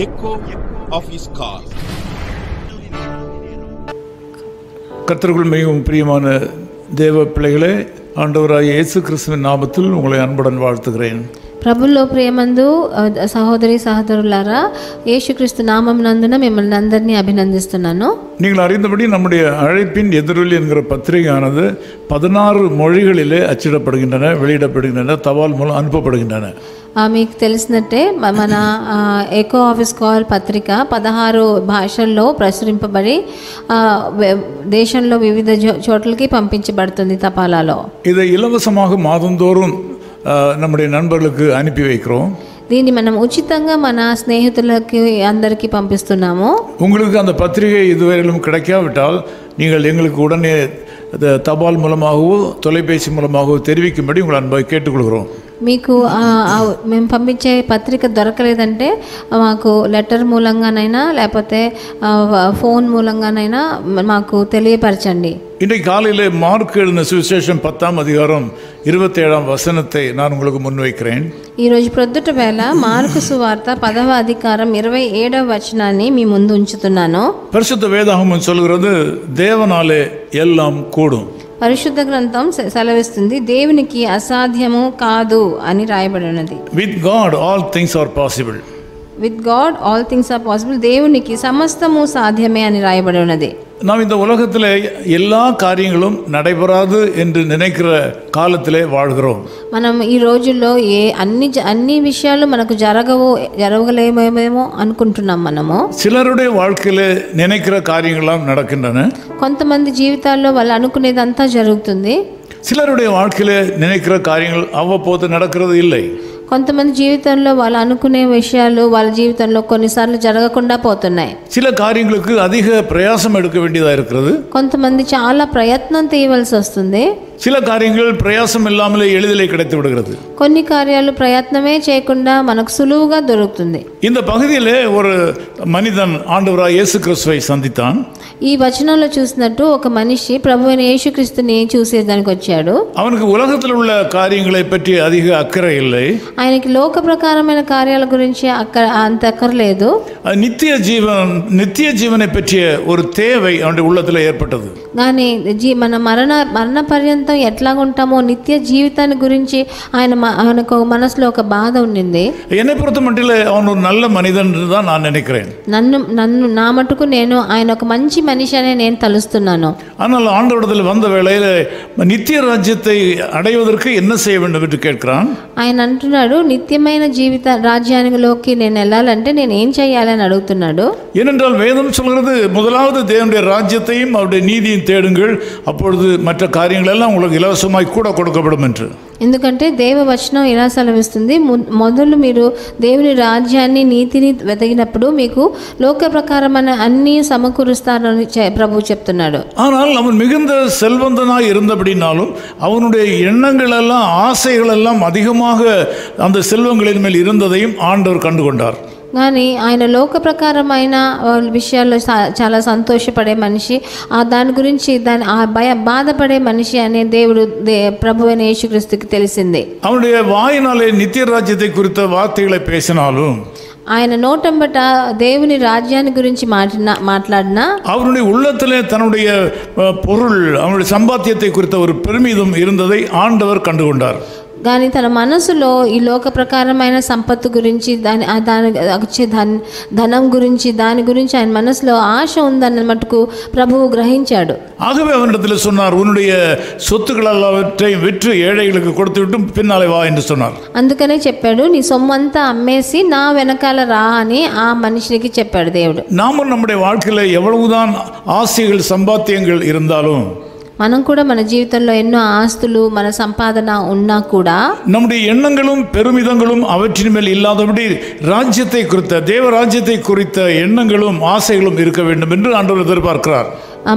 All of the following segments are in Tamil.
echo of his call. கர்த்தருக்குள் மிகவும் பிரியமான தேவ பிள்ளைகளே, ஆண்டவராகிய இயேசு கிறிஸ்துவின் நாமத்தில் உங்களை அன்புடன் வாழ்த்துகிறேன். ప్రభుల్లో ప్రియమందు సహోదరి సహోదరులారా, యేసుక్రీస్తు నామం నందున మిమ్మల్ని అందరినీ అభినందిస్తున్నాను. நீங்கள் அறிந்தபடி நம்முடைய அழைப்பின் எதிரொலி என்கிற பத்திரிகையானது 16 மொழிகளிலே அச்சிடப்படுகின்றன, வெளியிடப்படுகின்றன, தபால் மூலம் அனுப்பப்படுகின்றன. మీకు తెలిసినట్టే మన ఎకో ఆఫీస్ కాల్ పత్రిక 16 భాషల్లో ప్రచురింపబడి దేశంలో వివిధ చోట్లకి పంపించబడుతుంది తపాలాలో. இதை இலவசமாக மாதந்தோறும் நம்முடைய நண்பர்களுக்கு அனுப்பி வைக்கிறோம். దీన్ని మనం ఉచితంగా మన స్నేహితులకి అందరికీ పంపిస్తున్నాము. உங்களுக்கு அந்த பத்திரிகை இதுவரையிலும் கிடைக்காவிட்டால் நீங்கள் எங்களுக்கு உடனே தபால் மூலமாகவோ தொலைபேசி மூலமாகவோ தெரிவிக்கும்படி உங்கள் அன்பை கேட்டுக்கொள்கிறோம். మీకు మేము పంపించే పత్రిక దొరకలేదంటే మాకు లెటర్ మూలంగానైనా లేకపోతే ఫోన్ మూలంగానైనా మాకు తెలియపరచండి. இன்றைக்கு காலையில் மார்க் எழுதின சுவிசேஷம் 10ஆம் அதிகாரம் 27ஆம் வசனத்தை நான் உங்களுக்கு முன்வைக்கிறேன். ఈరోజు ప్రొద్దుట వేళ మార్కు సువార్త 10వ అధికారం 27వ వచనాన్ని మీ ముందు ఉంచుతున్నాను. பரிசுத்த வேதாகமம் சொல்கிறது, தேவனாலே எல்லாம் கூடும். పరిశుద్ధ గ్రంథం సెలవిస్తుంది, దేవునికి అసాధ్యము కాదు అని రాయబడి ఉన్నది. With God all things are possible. With God all things are possible. దేవునికి సమస్తము సాధ్యమే అని రాయబడి ఉన్నది. நாம் இந்த உலகத்தில் எல்லா காரியங்களும் நடைபெறாது என்று நினைக்கிற காலத்திலே வாழ்கிறோம். మనం ఈ రోజుల్లో అన్ని విషయాలు మనకు జరగలేమేమో అనుకుంటున్నాం. మనము சிலருடைய வாழ்க்கையில நினைக்கிற காரியங்கள்லாம் நடக்கின்றன. కొంతమంది జీవితాల్లో వాళ్ళు అనుకునేదంతా జరుగుతుంది. சிலருடைய வாழ்க்கையில நினைக்கிற காரியங்கள் அவ்வப்போது நடக்கிறது இல்லை. కొంతమంది జీవితంలో వాళ్ళు అనుకునే విషయాలు వాళ్ళ జీవితంలో కొన్నిసార్లు జరగకుండా పోతున్నాయి. சில காரியங்களுக்கு அதிக பிரயாசம் எடுக்க வேண்டியதா இருக்கிறது. కొంతమంది చాలా ప్రయత్నం చేయవలసి వస్తుంది. சில காரியங்கள் பிரயாசம் இல்லாமலே எளிதிலே கிடைத்து விடுகிறது. కొన్ని కార్యాలు ప్రయత్నమే చేయకుండా మనకు సులువుగా దొరుకుతుంది. இந்த பகுதியிலே ஒரு மனிதன் ஆண்டவராகிய இயேசு கிறிஸ்துவை சந்தித்தான். ఈ వచనంలో చూసినట్టు ఒక మనిషి ప్రభువైన యేసుక్రీస్తుని చూసేదానికి వచ్చాడు. அவனுக்கு உலகத்தில் உள்ள காரியங்களை பற்றி அதிக அக்கறை இல்லை. ఆయనకి లోక ప్రకారమైన కార్యాల గురించి అంత అక్కర్లేదు. நித்திய ஜீவனை பற்றிய ஒரு தேவை அவனுடைய உள்ளத்தில் ஏற்பட்டது. కానీ మన మరణ పర్యంతం ఎట్లా ఉంటామో నిత్య జీవితాన్ని గురించి ఆయనకు మనసులో ఒక బాధ ఉండింది. என்னை பொறுத்த மட்டில் அவன் ஒரு நல்ல மனிதன் தான் நான் நினைக்கிறேன். నన్ను నా మటుకు నేను ఆయన ఒక మంచి మనిషి అని నేను తలుస్తున్నాను. ஆனால் ஆண்டவரிடத்தில் வந்த வேளையில் நித்திய ராஜ்யத்தை அடைவதற்கு என்ன செய்ய வேண்டும் என்று கேட்கிறான். ఆయన అంటున్నాడు, నిత్యమైన జీవిత రాజ్యానిలోకి నేను వెళ్ళాలంటే నేను ఏం చేయాలని అడుగుతున్నాడు. ஏனென்றால் வேதம் சொல்கிறது, முதலாவது தேவனுடைய ராஜ்யத்தையும் அவருடைய நீதியையும் தேடுங்கள், அப்பொழுது மற்ற காரியங்கள் எல்லாம் உங்களுக்கு இலவசமாய் கூட கொடுக்கப்படும் என்று. ఎందుకంటే దేవ వచనం ఇలా సెలవిస్తుంది, మొదలు మీరు దేవుని రాజ్యాన్ని నీతిని వెతికినప్పుడు మీకు లోక ప్రకారమైన అన్ని సమకూరుస్తారని ప్రభు చెప్తున్నాడు. ஆனால் அவன் மிகுந்த செல்வந்தனாய் இருந்தபடினாலும் அவனுடைய எண்ணங்கள் எல்லாம் ஆசைகள் எல்லாம் அதிகமாக அந்த செல்வங்களின் மேல் இருந்ததையும் ஆண்டவர் கண்டுகொண்டார். కానీ ఆయన లోక ప్రకారమైన విషయాల్లో చాలా సంతోషపడే మనిషి, దాని గురించి బాధపడే మనిషి అనే దేవుడు ప్రభువైన యేసుక్రీస్తుకి తెలిసింది. அவனுடைய வாயினாலே நித்திய ராஜ்யத்தை குறித்த வார்த்தைகளை பேசினாலும், ఆయన నోటంబట దేవుని రాజ్యాన్ని గురించి మాట్లాడినా அவருடைய உள்ளத்திலே தன்னுடைய பொருள், அவனுடைய சம்பாத்தியத்தை குறித்த ஒரு பெருமிதம் இருந்ததை ஆண்டவர் கண்டுகொண்டார். కానీ తన మనసులో ఈ లోక ప్రకారమైన సంపత్తు గురించి వచ్చే ధనం గురించి దాని గురించి ఆయన మనసులో ఆశ ఉందన్న మటుకు ప్రభువు గ్రహించాడు. ஆகவே அவனிடத்தில் சொன்னார், உன்னுடைய சொத்துக்கள் எல்லாவற்றையும் விற்று ஏழைகளுக்கு கொடுத்து விட்டு பின்னாலே வா என்று சொன்னார். అందుకనే చెప్పాడు, నీ సొమ్మంతా అమ్మేసి నా వెనకాల రా అని ఆ మనిషికి చెప్పాడు దేవుడు. நாம நம்முடைய வாழ்க்கையில எவ்வளவுதான் ஆசைகள் சம்பாத்தியங்கள் இருந்தாலும், మనం కూడా మన జీవితంలో ఎన్నో ఆస్తులు మన సంపాదన ఉన్నా కూడా நம்முடைய எண்ணங்களும் பெருமிதங்களும் அவற்றின் மேல் இல்லாதபடி ராஜ்யத்தை குறித்த தேவ ராஜ்யத்தை குறித்த எண்ணங்களும் ஆசைகளும் இருக்க வேண்டும் என்று ஆண்டவர் எதிர்பார்க்கிறார்.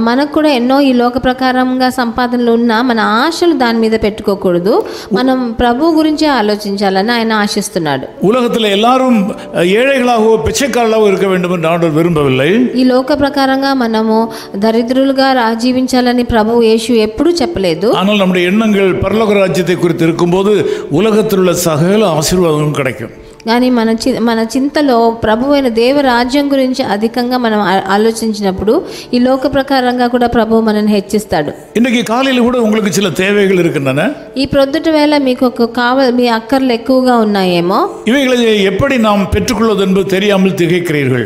మనకు కూడా ఎన్నో ఈ లోక ప్రకారంగా సంపాదనలు ఉన్నా మన ఆశలు దాని మీద పెట్టుకోకూడదు. మనం ప్రభు గురించి ఆలోచించాలని ఆయన ఆశిస్తున్నాడు. உலகத்தில் எல்லாரும் ஏழைகளாகவோ பிச்சைக்காரர்களாகவோ இருக்க வேண்டும் என்று ஆண்டவர் விரும்பவில்லை. ఈ లోక ప్రకారంగా మనము దరిద్రులుగా జీవించాలని ప్రభు యేసు ఎప్పుడూ చెప్పలేదు. ஆனால் நம்முடைய எண்ணங்கள் பரலோக ராஜ்யத்தை குறித்து இருக்கும்போது உலகத்தில் உள்ள சகல ஆசீர்வாதங்களும் கிடைக்கும். కానీ మన చింతలో ప్రభువైన దేవరాజ్యం గురించి అధికంగా మనం ఆలోచించినప్పుడు ఈ లోక ప్రకారంగా కూడా ప్రభు మనల్ని హెచ్చిస్తాడు. இன்னைக்கு காலையில் கூட உங்களுக்கு சில தேவைகள் இருக்கின்றன. ఈ ప్రొద్దుట వేళ మీకు మీ అక్కర్లు ఎక్కువగా ఉన్నాయేమో. இவைகளை எப்படி நாம் பெற்றுக்கொள்வது என்பது தெரியாமல் திகைக்கிறீர்கள்.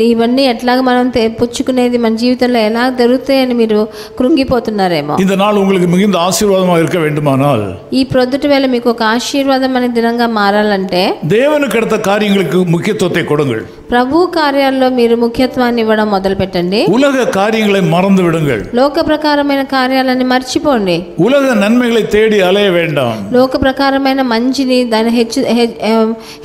ఇవన్నీ ఎట్లాగా మనం పుచ్చుకునేది మన జీవితంలో ఎలా దొరుకుతాయని మీరు కృంగిపోతున్నారేమో. இந்த நாள் உங்களுக்கு மிகுந்த ஆசீர்வாதமாக இருக்க வேண்டுமானால், ఈ ప్రొద్దుట వేళ మీకు ఒక ఆశీర్వాదం అనే దినంగా మారాలంటే தேவனுக்கு அடுத்த காரியங்களுக்கு முக்கியத்துவத்தை கொடுங்கள். ప్రభు కార్యాల్లో మీరు ముఖ్యత్వాన్ని ఇవ్వడం మొదలు పెట్టండి. உலக காரியங்களை மறந்து விடுங்கள். లోక ప్రకారమైన కార్యాలని మర్చిపోండి. உலக நன்மைகளை தேடி அலைய வேண்டாம். లోక ప్రకారమైన మంచిని దాని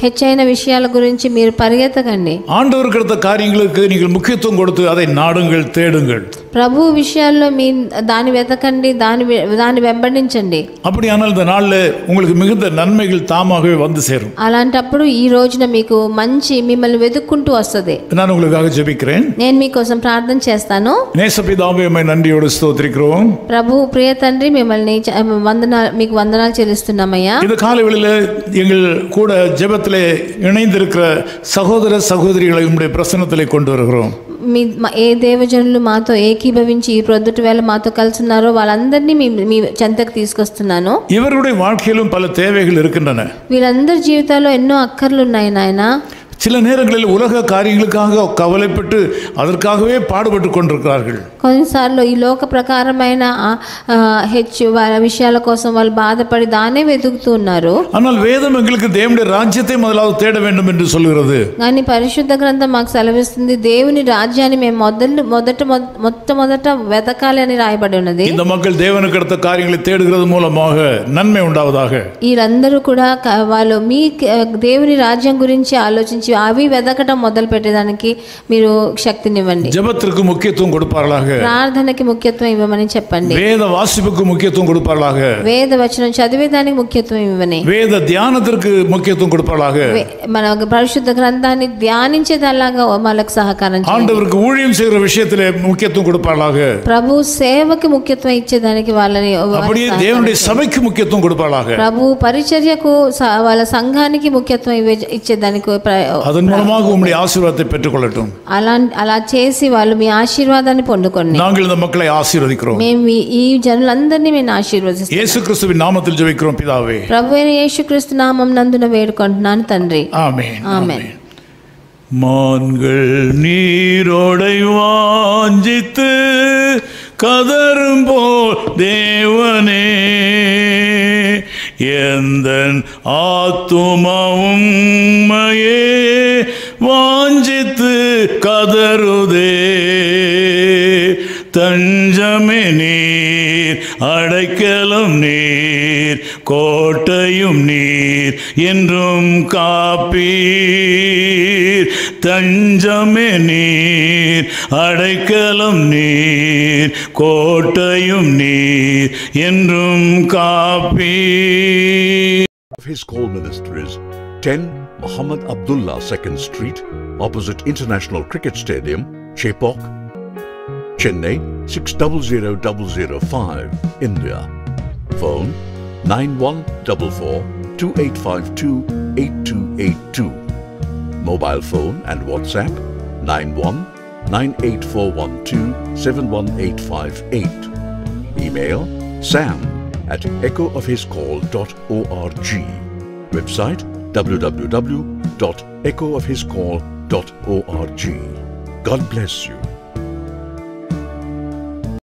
హెచ్చైన విషయాల గురించి మీరు పరిగెత్తకండి. ஆண்டவருக்கு அடுத்த காரியங்களுக்கு நீங்கள் முக்கியத்துவம் கொடுத்து அதை நாடுங்கள், தேடுங்கள். ప్రభు విషయాల్లో మీ దాన్ని వెతకండి, దాన్ని వెంబడించండి. அப்படியானால் இந்த நாள்ல உங்களுக்கு மிகுந்த நன்மைகள் தாமாகவே வந்து சேரும். అలాంటప్పుడు ఈ రోజున మీకు మంచి మిమ్మల్ని వెతుక్కుంటూ వస్తుంది. நான் உங்களுக்காக ஜெபிக்கிறேன். నేను మీకోసం ప్రార్థన చేస్తాను. நேசபிதாவே, உம்மை நன்றியோடு ஸ்தோத்திரிக்கிறோம். ప్రభు ప్రియ తండ్రి, మిమ్మల్ని మీకు వందనాలు చెల్లిస్తున్నామయ్యా. இந்த காலைவெளியில எங்கள் கூட ஜெபத்திலே இணைந்திருக்கிற சகோதர சகோதரிகளை உம்முடைய பிரசன்னத்திலே கொண்டு வருகிறோம். ఏ దేవజనులు మాతో ఏకీభవించి ఈ ప్రొద్దుటి వేళ మాతో కలిసి ఉన్నారో వాళ్ళందరినీ మీ చెంతకు తీసుకొస్తున్నాను. இவருடைய வாழ்க்கையிலும் பல தேவைகள் இருக்கின்றன. వీళ్ళందరి జీవితాల్లో ఎన్నో అక్కర్లు ఉన్నాయి నాయన. சில நேரங்களில் உலக காரியங்களுக்காக கவலைப்பட்டு அதற்காகவே பாடுபட்டு கொண்டிருக்கிறார்கள். కొన్నిసార్లు ఈ లోక ప్రకారమైన విషయాల కోసం వాళ్ళు బాధపడి దానే వెతుకుతూ ఉన్నారు. ஆனால் வேதம் எங்களுக்கு தேவனுடைய ராஜ்யத்தை முதலாவது தேட வேண்டும் என்று சொல்கிறது. కానీ పరిశుద్ధ గ్రంథం మాకు సెలవిస్తుంది దేవుని రాజ్యాన్ని మేము మొట్టమొదట వెతకాలి అని రాయబడి ఉన్నది. இந்த மக்கள் தேவனுக்கு அடுத்த காரியங்களை தேடுகிறது மூலமாக நன்மை உண்டாவதாக. వీరందరూ కూడా వాళ్ళు మీ దేవుని రాజ్యం గురించి ఆలోచించి అవి వెతకటం మొదలు పెట్టేదానికి మీరు శక్తినివ్వండి. ஜெபத்திற்கு முக்கியத்துவம் கொடுப்பார்களாக. ప్రార్థనకి ముఖ్యత్వం ఇవ్వమని చెప్పండి. வேத வாசிப்புக்கு முக்கியத்துவம் கொடுப்பார்களாக. వేద వచనం చదివేదానికి ముఖ్యత్వం ఇవ్వని. வேத தியானத்திற்கு முக்கியத்துவம் கொடுப்பார்களாக. మన పరిశుద్ధ గ్రంథాన్ని ధ్యానించేదలాగా వాళ్ళకి సహకారం చేయండి. ஆண்டவருக்கு ஊழியம் செய்கிற விஷயத்திலே முக்கியத்துவம் கொடுப்பார்களாக. ప్రభు సేవకి ముఖ్యత్వం ఇచ్చేదానికి వాళ్ళని, அப்படியே தேவனுடைய சபைக்கு முக்கியத்துவம் கொடுப்பார்களாக. ప్రభు పరిచర్యకు వాళ్ళ సంఘానికి ముఖ్యత్వం ఇచ్చేదానికి அதன் மூலமாக உம்முடைய ஆசீர்வாதத்தை பெற்றுக்கொள்ளட்டும். అలా చేసి వాళ్ళు మీ ఆశీర్వాదాన్ని పొందుకోండి. நாங்கள் இந்த மக்களை ஆசீர்வதிக்கிறோம். మేము ఈ జనులందరినీ మేము ఆశీర్వదిస్తాం. இயேசு கிறிஸ்துவின் நாமத்தில் ஜெபிக்கிறோம் பிதாவே. ప్రభువైన యేసుక్రీస్తు నామం నందున వేడుకుంటున్నాను తండ్రి. ஆமென். ஆமென். மான்கள் நீரோடை வாஞ்சித்து கதரும் போல் தேவனே, எந்தன் ஆத்துமாவும் உம்மையே வாஞ்சித்து கதறுதே. தஞ்சமே நீர், அடைக்கலம் நீர், கோட்டையும் நீர், என்றும் காப்பீர். தஞ்சமே நீர், அடைக்கலம் நீர், கோட்டையும் நீர், என்றும் காப்பீர். His call ministries 10 Muhammad Abdullah 2nd Street, opposite International Cricket Stadium, Chepauk, Chennai 600005, India. Phone 914428528282. Mobile phone and WhatsApp 919841271858. Email sam@echoofhiscall.org. Website www.echoofhiscall.org. God bless you.